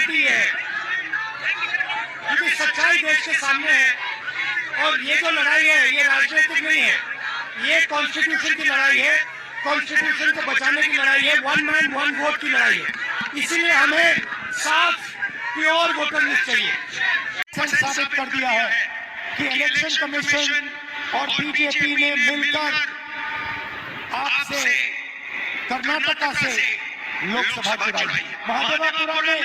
दी है, क्योंकि सच्चाई देश के सामने है। और ये जो लड़ाई है ये राजनीतिक नहीं है, ये कॉन्स्टिट्यूशन की लड़ाई है, कॉन्स्टिट्यूशन को बचाने की लड़ाई है, वन मैन वन वोट की लड़ाई है। इसीलिए हमें साफ प्योर वोटर लिस्ट चाहिए। साबित कर दिया है कि इलेक्शन कमीशन और बीजेपी ने मिलकर आपसे कर्नाटका से लोकसभा चुराई। महादेवापुरा में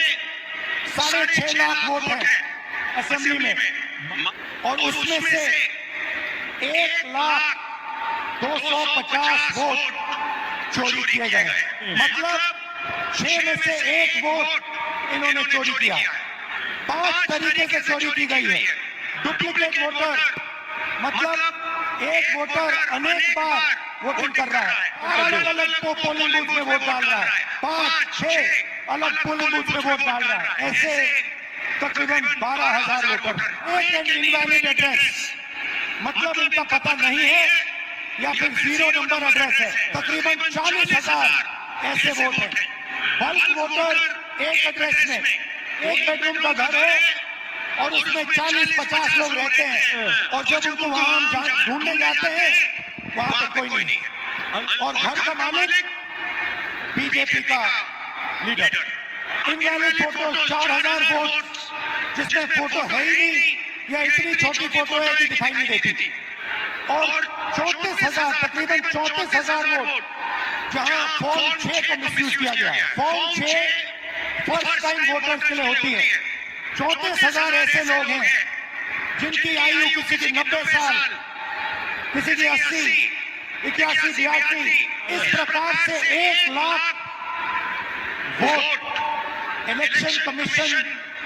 6.5 लाख वोट है असेंबली में, और उसमें से 1,250,000 वोट चोरी किए गए। मतलब 6 में से 1 वोट इन्होंने चोरी किया। 5 तरीके से चोरी की गई है। डुप्लीकेट वोटर, मतलब एक वोटर अनेक बार वोटिंग कर रहा है, अलग अलग पोलिंग बूथ में वोट डाल रहा है, 5-6 अलग पोलिंग बूथ में वोट डाल रहा है। ऐसे तकरीबन 12,000 वोटर। एक इनवैलिड एड्रेस, मतलब इनका पता नहीं है या फिर 0 नंबर एड्रेस है। तकरीबन 40,000 ऐसे वोट है। बल्क वोटर एक एड्रेस में, 1 बेडरूम का घर है और उसमें 40-50 लोग रहते हैं, और जब उनको वहां हम ढूंढने जाते हैं वहां पे कोई नहीं, और घर का मालिक बीजेपी का लीडर। इनवैलिड फोटो 4,000 वोट, जिसमें फोटो है ही नहीं या इतनी छोटी फोटो है कि दिखाई नहीं देती, और 34,000 तकरीबन 34,000 वोट जहां फॉर्म 6 को मिसयूज किया गया है। फॉर्म 6 फर्स्ट टाइम वोटर्स के लिए होती है। 34,000 ऐसे लोग हैं जिनकी आयु किसी की 90 साल, किसी की 80, 81, 82, इस प्रकार से 1 लाख वोट इलेक्शन कमीशन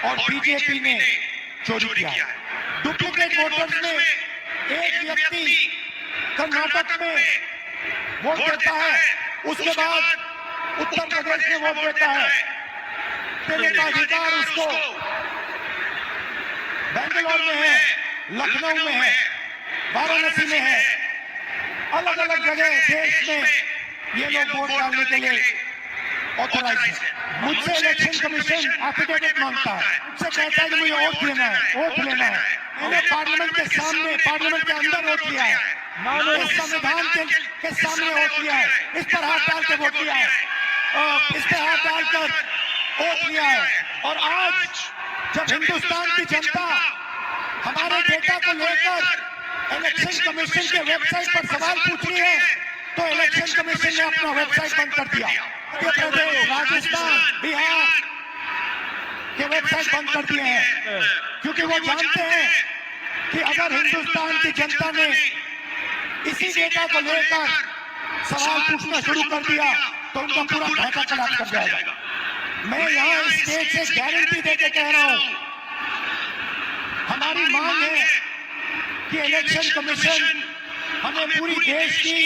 और बीजेपी ने चोरी किया है। डुप्लीकेट वोटर्स में एक व्यक्ति कर्नाटक में वोट देता है, उसके बाद उत्तर प्रदेश में वोट देता है, देने का अधिकार उसको बेंगलोर में है, लखनऊ में है, वाराणसी में है, अलग अलग जगह देश में ये लोग वोट डालने के लिए ऑथोराइज है। मुझसे इलेक्शन कमीशन एफिडेविट मांगता है, मुझसे कहता है कि मुझे वोट लेना है, वोट लेना है। मैंने पार्लियामेंट के सामने, पार्लियामेंट के अंदर वोट लिया है, संविधान के सामने वोट लिया है, इस पर हाथ डाल के वोट लिया है, इस पर हाथ डालकर वोट लिया है। और आज जब हिंदुस्तान की जनता हमारे डेटा को लेकर इलेक्शन कमीशन के वेबसाइट पर सवाल पूछ रही है, तो इलेक्शन कमीशन ने अपना वेबसाइट बंद कर दिया। मध्य प्रदेश, राजस्थान, बिहार के वेबसाइट बंद कर दिए हैं, क्योंकि वो जानते हैं कि अगर हिंदुस्तान की जनता ने इसी डेटा को लेकर सवाल पूछना शुरू कर दिया तो उनका पूरा ढांचा खराब कर जाएगा। मैं यहाँ स्टेज से गारंटी देके कह रहा हूँ, हमारी मांग है कि इलेक्शन कमीशन हमें पूरी देश की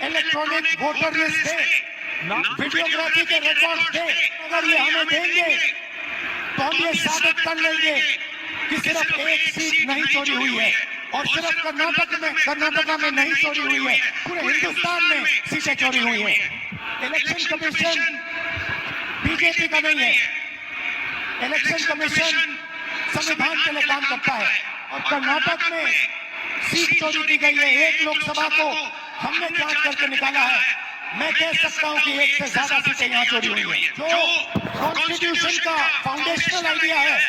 इलेक्ट्रॉनिक वोटर लिस्ट दे, वीडियोग्राफी के रिकॉर्ड दे। अगर ये हमें देंगे तो हम ये साबित कर लेंगे कि सिर्फ एक सीट नहीं चोरी हुई है, और सिर्फ कर्नाटका में नहीं चोरी हुई है, पूरे हिंदुस्तान में सीटें चोरी हुई है। इलेक्शन कमीशन बीजेपी का नहीं है, इलेक्शन कमीशन संविधान के लिए काम करता है, और कर्नाटक में सीट चोरी की गई है। 1 लोकसभा को हमने जांच करके निकाला है। मैं कह सकता हूं कि 1 से ज्यादा सीटें यहाँ चोरी हुई है। जो कॉन्स्टिट्यूशन का फाउंडेशनल आइडिया है